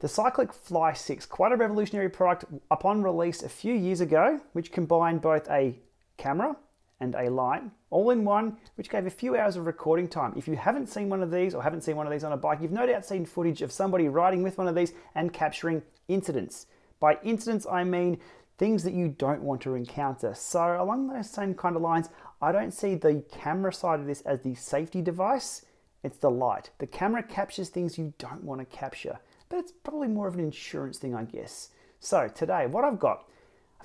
The Cycliq Fly6, quite a revolutionary product upon release a few years ago, which combined both a camera and a light, all in one, which gave a few hours of recording time. If you haven't seen one of these or haven't seen one of these on a bike, you've no doubt seen footage of somebody riding with one of these and capturing incidents. By incidents, I mean things that you don't want to encounter. So along those same kind of lines, I don't see the camera side of this as the safety device, it's the light. The camera captures things you don't want to capture, but it's probably more of an insurance thing, I guess. So today, what I've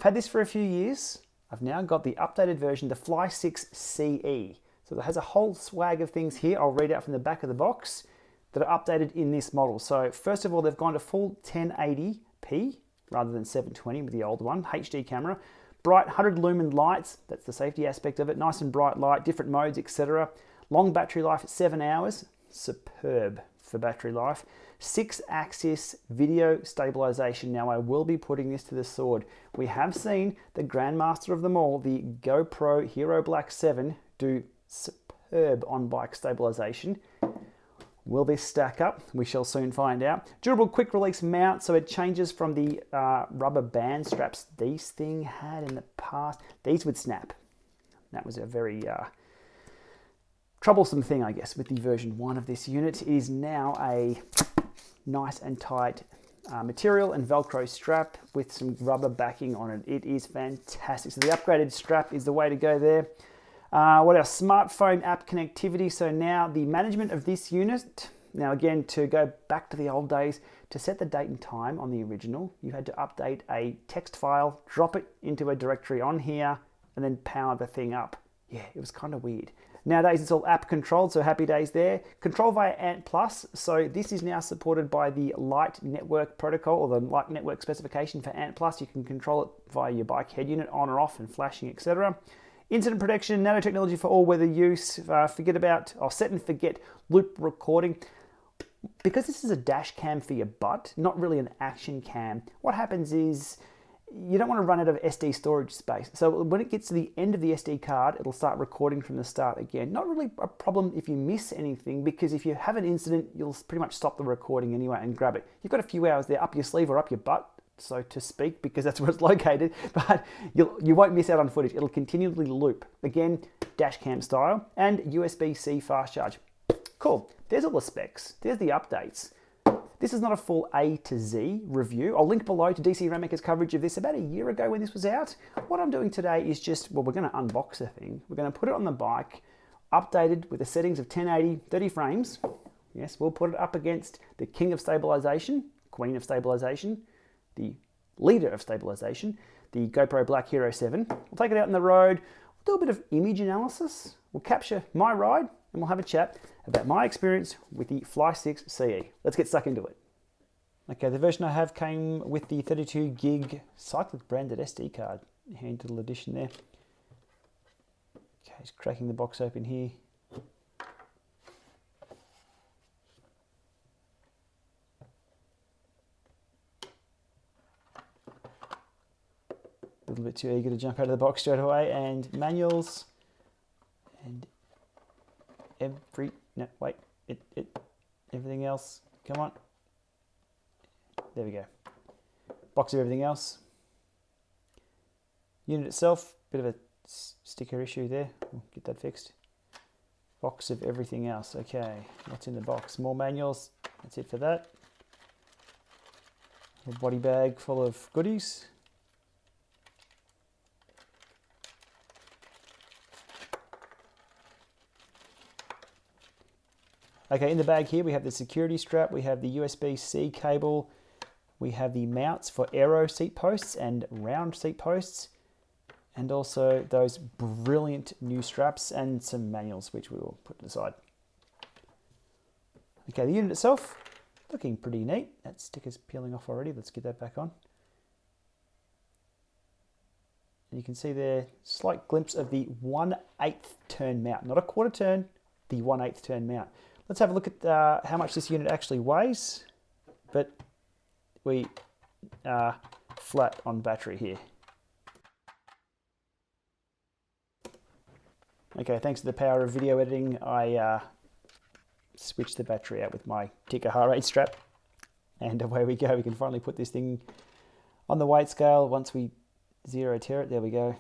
had this for a few years. I've now got the updated version, the Fly6CE. So it has a whole swag of things here. I'll read out from the back of the box that are updated in this model. So first of all, they've gone to full 1080p rather than 720 with the old one, HD camera. Bright 100 lumen lights, that's the safety aspect of it. Nice and bright light, different modes, etc. Long battery life at 7 hours, superb for battery life. 6-axis video stabilization. Now I will be putting this to the sword. We have seen the grandmaster of them all, the GoPro Hero Black 7, do superb on-bike stabilization. Will this stack up? We shall soon find out. Durable quick release mount, so it changes from the rubber band straps these things had in the past. These would snap. That was a very troublesome thing, I guess, with the version 1 of this unit. It is now a nice and tight material and Velcro strap with some rubber backing on it. It is fantastic. So the upgraded strap is the way to go there. What else? Smartphone app connectivity. So now the management of this unit, now again, to go back to the old days, to set the date and time on the original, you had to update a text file, drop it into a directory on here, and then power the thing up. Yeah, it was kind of weird. Nowadays, it's all app controlled, so happy days there. Control via ANT+, so this is now supported by the Light Network protocol, or the Light Network specification for ANT+. You can control it via your bike head unit, on or off, and flashing, etc. Incident protection, nanotechnology for all-weather use. Set and forget loop recording. Because this is a dash cam for your butt, not really an action cam, what happens is you don't want to run out of SD storage space. So when it gets to the end of the SD card, it'll start recording from the start again. Not really a problem if you miss anything, because if you have an incident, you'll pretty much stop the recording anyway and grab it. You've got a few hours there up your sleeve or up your butt, so to speak, because that's where it's located, but you won't miss out on footage. It'll continually loop. Again, dash cam style, and USB-C fast charge. Cool. There's all the specs. There's the updates. This is not a full A to Z review. I'll link below to DC Ramacker's coverage of this about a year ago when this was out. What I'm doing today is just, well, we're going to unbox the thing. We're going to put it on the bike, updated with the settings of 1080, 30 frames. Yes, we'll put it up against the king of stabilization, queen of stabilization, the leader of stabilization, the GoPro Black Hero 7. We'll take it out on the road. We'll do a bit of image analysis. We'll capture my ride, and we'll have a chat about my experience with the Fly6CE. Let's get stuck into it. Okay, the version I have came with the 32 gig Cycliq branded SD card. Hand little addition there. Okay, just cracking the box open here. A little bit too eager to jump out of the box straight away, and manuals and everything else. Come on. There we go. Box of everything else. Unit itself, bit of a sticker issue there. We'll get that fixed. Box of everything else. Okay, what's in the box? More manuals. That's it for that. A body bag full of goodies. Okay, in the bag here we have the security strap, we have the USB-C cable, we have the mounts for aero seat posts and round seat posts, and also those brilliant new straps and some manuals, which we will put aside. Okay, the unit itself, looking pretty neat. That sticker's peeling off already. Let's get that back on. And you can see there, slight glimpse of the 1/8 turn mount, not a quarter turn, the 1/8 turn mount. Let's have a look at how much this unit actually weighs, but we are flat on battery here. Okay, thanks to the power of video editing, I switched the battery out with my ticker heart rate strap. And away we go. We can finally put this thing on the weight scale. Once we zero tear it, there we go.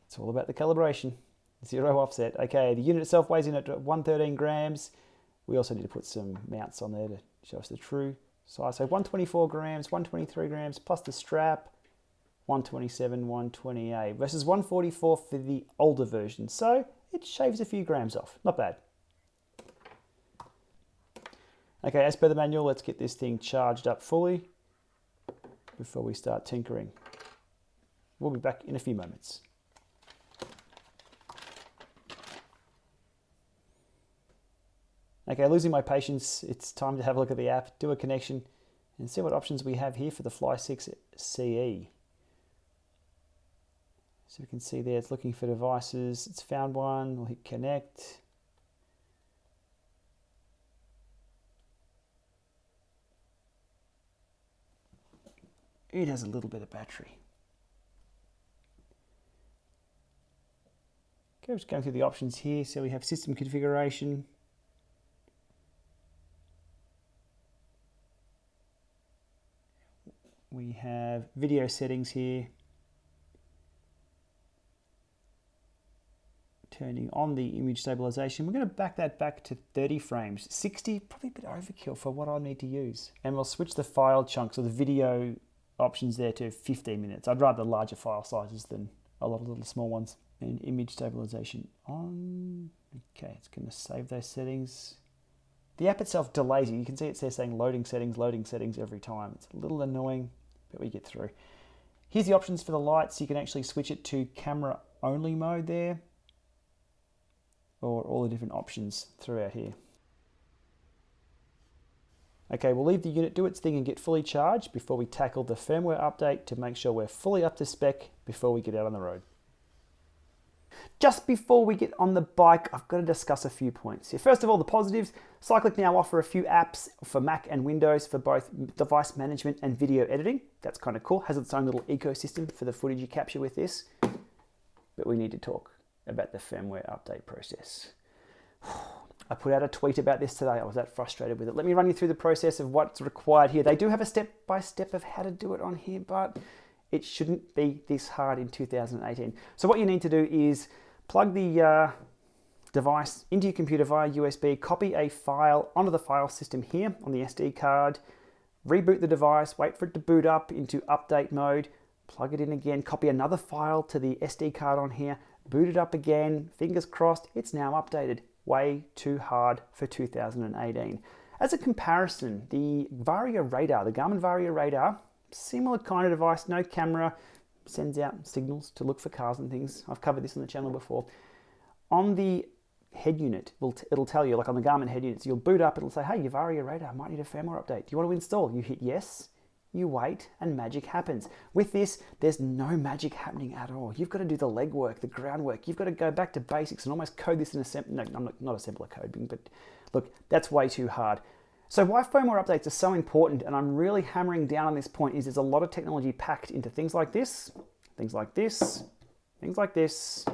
It's all about the calibration. Zero offset. Okay, the unit itself weighs in at 113 grams. We also need to put some mounts on there to show us the true size. So 124 grams, 123 grams, plus the strap, 127, 128, versus 144 for the older version. So it shaves a few grams off. Not bad. Okay, as per the manual, let's get this thing charged up fully before we start tinkering. We'll be back in a few moments. Okay, losing my patience. It's time to have a look at the app, do a connection, and see what options we have here for the Fly6CE. So we can see there it's looking for devices. It's found one. We'll hit connect. It has a little bit of battery. Okay, just going through the options here. So we have system configuration. We have video settings here. Turning on the image stabilization. We're going to back that back to 30 frames. 60, probably a bit overkill for what I need to use. And we'll switch the file chunks or the video options there to 15 minutes. I'd rather larger file sizes than a lot of little small ones. And image stabilization on. Okay, it's going to save those settings. The app itself delays you. You can see it says saying loading settings every time. It's a little annoying, but we get through. Here's the options for the lights. You can actually switch it to camera only mode there, or all the different options throughout here. Okay, we'll leave the unit do its thing and get fully charged before we tackle the firmware update to make sure we're fully up to spec before we get out on the road. Just before we get on the bike, I've got to discuss a few points here. First of all, the positives. Cycliq now offer a few apps for Mac and Windows for both device management and video editing. That's kind of cool. Has its own little ecosystem for the footage you capture with this. But we need to talk about the firmware update process. I put out a tweet about this today. I was that frustrated with it. Let me run you through the process of what's required here. They do have a step-by-step of how to do it on here, but it shouldn't be this hard in 2018. So what you need to do is plug the device into your computer via USB, copy a file onto the file system here on the SD card, reboot the device, wait for it to boot up into update mode, plug it in again, copy another file to the SD card on here, boot it up again, fingers crossed, it's now updated. Way too hard for 2018. As a comparison, the Varia radar, the Garmin Varia radar, similar kind of device, no camera, sends out signals to look for cars and things. I've covered this on the channel before. On the head unit, it'll tell you, like on the Garmin head units, you'll boot up, it'll say, hey, your Varia radar might need a firmware update. Do you want to install? You hit yes, you wait, and magic happens. With this, there's no magic happening at all. You've got to do the legwork, the groundwork. You've got to go back to basics and almost code this in no, I'm not assembler coding, but look, that's way too hard. So why firmware updates are so important, and I'm really hammering down on this point, is there's a lot of technology packed into things like this, things like this, things like this,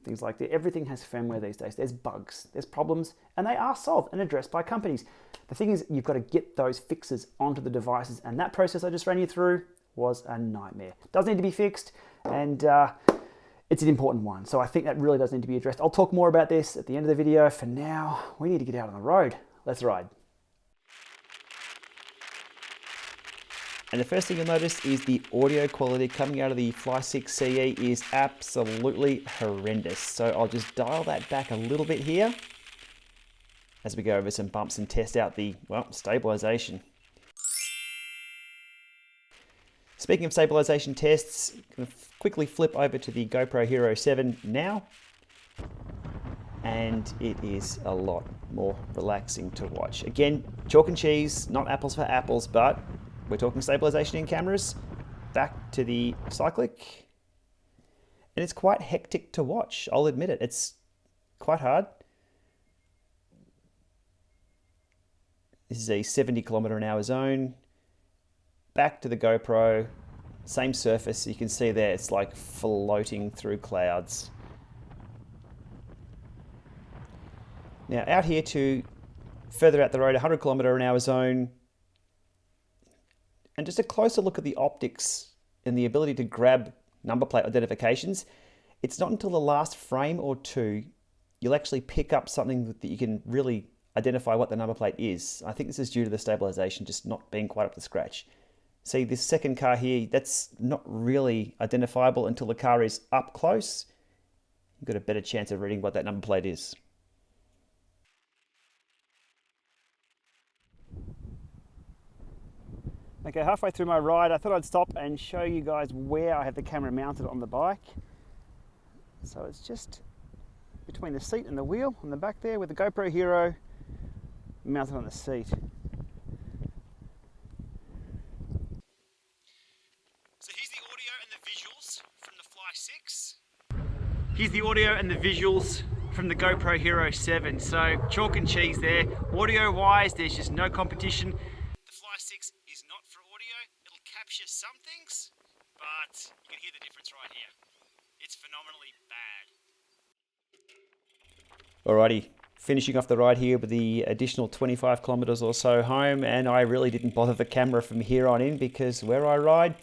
things like that. Everything has firmware these days. There's bugs, there's problems, and they are solved and addressed by companies. The thing is, you've got to get those fixes onto the devices, and that process I just ran you through was a nightmare. Does need to be fixed, and it's an important one. So I think that really does need to be addressed. I'll talk more about this at the end of the video. For now, we need to get out on the road. Let's ride. And the first thing you'll notice is the audio quality coming out of the Fly6CE is absolutely horrendous. So I'll just dial that back a little bit here as we go over some bumps and test out the, well, stabilization. Speaking of stabilization tests, I'm going to quickly flip over to the GoPro Hero 7 now. And it is a lot more relaxing to watch. Again, chalk and cheese, not apples for apples, but we're talking stabilization in cameras. Back to the Cycliq. And it's quite hectic to watch, I'll admit it. It's quite hard. This is a 70 km/h zone. Back to the GoPro, same surface. You can see there, it's like floating through clouds. Now out here to further out the road, 100 km/h zone. And just a closer look at the optics and the ability to grab number plate identifications. It's not until the last frame or two you'll actually pick up something that you can really identify what the number plate is. I think this is due to the stabilization just not being quite up to scratch. See, this second car here, that's not really identifiable until the car is up close. You've got a better chance of reading what that number plate is. Okay, halfway through my ride, I thought I'd stop and show you guys where I have the camera mounted on the bike. So it's just between the seat and the wheel on the back there with the GoPro Hero mounted on the seat. So here's the audio and the visuals from the Fly6. Here's the audio and the visuals from the GoPro Hero 7. So chalk and cheese there. Audio wise, there's just no competition. The Fly6 is not for audio. It'll capture some things, but you can hear the difference right here. It's phenomenally bad. Alrighty, finishing off the ride here with the additional 25 kilometers or so home, and I really didn't bother the camera from here on in because where I ride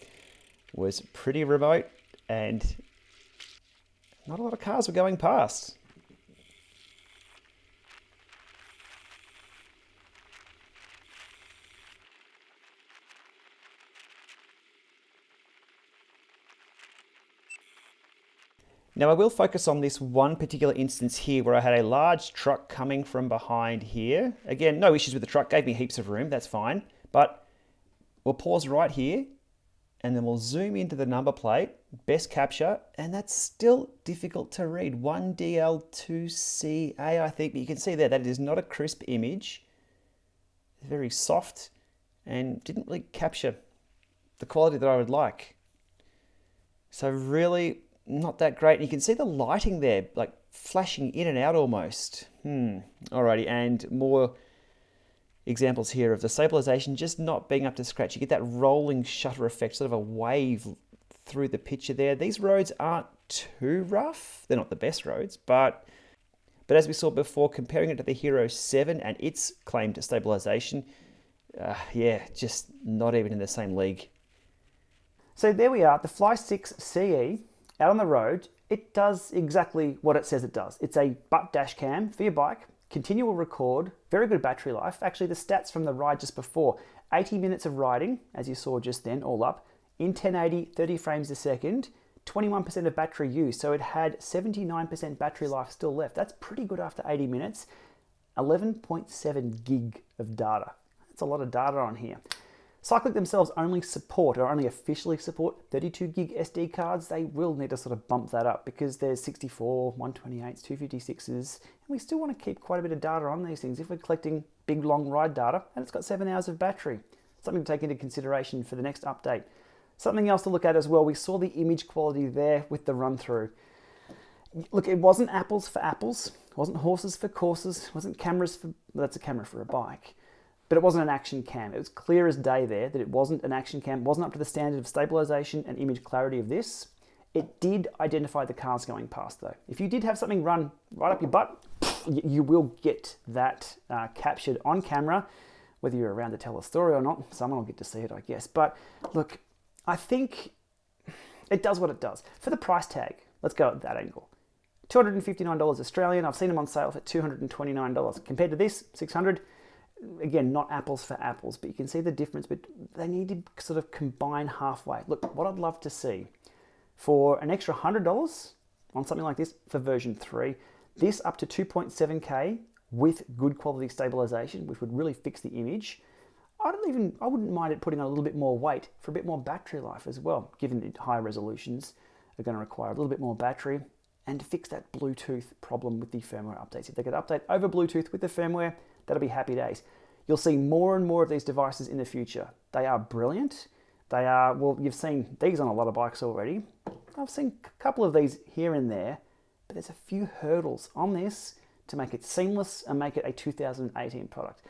was pretty remote and not a lot of cars were going past. Now I will focus on this one particular instance here where I had a large truck coming from behind here. Again, no issues with the truck, gave me heaps of room, that's fine. But we'll pause right here and then we'll zoom into the number plate, best capture, and that's still difficult to read. 1DL2CA, I think, but you can see there that it is not a crisp image. It's very soft and didn't really capture the quality that I would like. So really, not that great. And you can see the lighting there, like flashing in and out almost. Alrighty, and more examples here of the stabilization just not being up to scratch. You get that rolling shutter effect, sort of a wave through the picture there. These roads aren't too rough. They're not the best roads, but as we saw before, comparing it to the Hero 7 and its claimed stabilization, yeah, just not even in the same league. So there we are, the Fly6CE. Out on the road, it does exactly what it says it does. It's a butt dash cam for your bike, continual record, very good battery life. Actually, the stats from the ride just before, 80 minutes of riding, as you saw just then, all up, in 1080, 30 frames a second, 21% of battery use. So it had 79% battery life still left. That's pretty good after 80 minutes. 11.7 gig of data. That's a lot of data on here. Cycliq themselves only officially support 32 gig SD cards. They will need to sort of bump that up because there's 64, 128s, 256s, and we still want to keep quite a bit of data on these things if we're collecting big long ride data, and it's got 7 hours of battery. Something to take into consideration for the next update. Something else to look at as well, we saw the image quality there with the run through. Look, it wasn't apples for apples, it wasn't horses for courses, it wasn't cameras for, well, that's a camera for a bike. But it wasn't an action cam. It was clear as day there that it wasn't an action cam, wasn't up to the standard of stabilization and image clarity of this. It did identify the cars going past though. If you did have something run right up your butt, you will get that captured on camera, whether you're around to tell a story or not. Someone will get to see it, I guess. But look, I think it does what it does. For the price tag, let's go at that angle. $259 Australian. I've seen them on sale for $229. Compared to this, $600. Again, not apples for apples, but you can see the difference, but they need to sort of combine halfway. Look, what I'd love to see for an extra $100 on something like this for version 3, this up to 2.7K with good quality stabilization, which would really fix the image. I wouldn't mind it putting on a little bit more weight for a bit more battery life as well, given that higher resolutions are going to require a little bit more battery, and to fix that Bluetooth problem with the firmware updates. If they could update over Bluetooth with the firmware, that'll be happy days. You'll see more and more of these devices in the future. They are brilliant. They are, well, you've seen these on a lot of bikes already. I've seen a couple of these here and there, but there's a few hurdles on this to make it seamless and make it a 2018 product.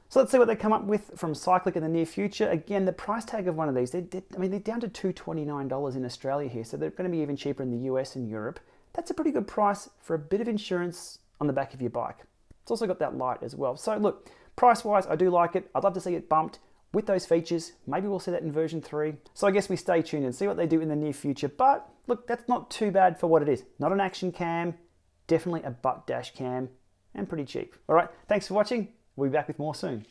So let's see what they come up with from Cycliq in the near future. Again, the price tag of one of these, they're down to $229 in Australia here, so they're going to be even cheaper in the US and Europe. That's a pretty good price for a bit of insurance on the back of your bike. It's also got that light as well. So look, price-wise, I do like it. I'd love to see it bumped. with those features. Maybe we'll see that in version 3. So I guess we stay tuned and see what they do in the near future. But look, that's not too bad for what it is. Not an action cam, definitely a butt dash cam, and pretty cheap. All right, thanks for watching. We'll be back with more soon.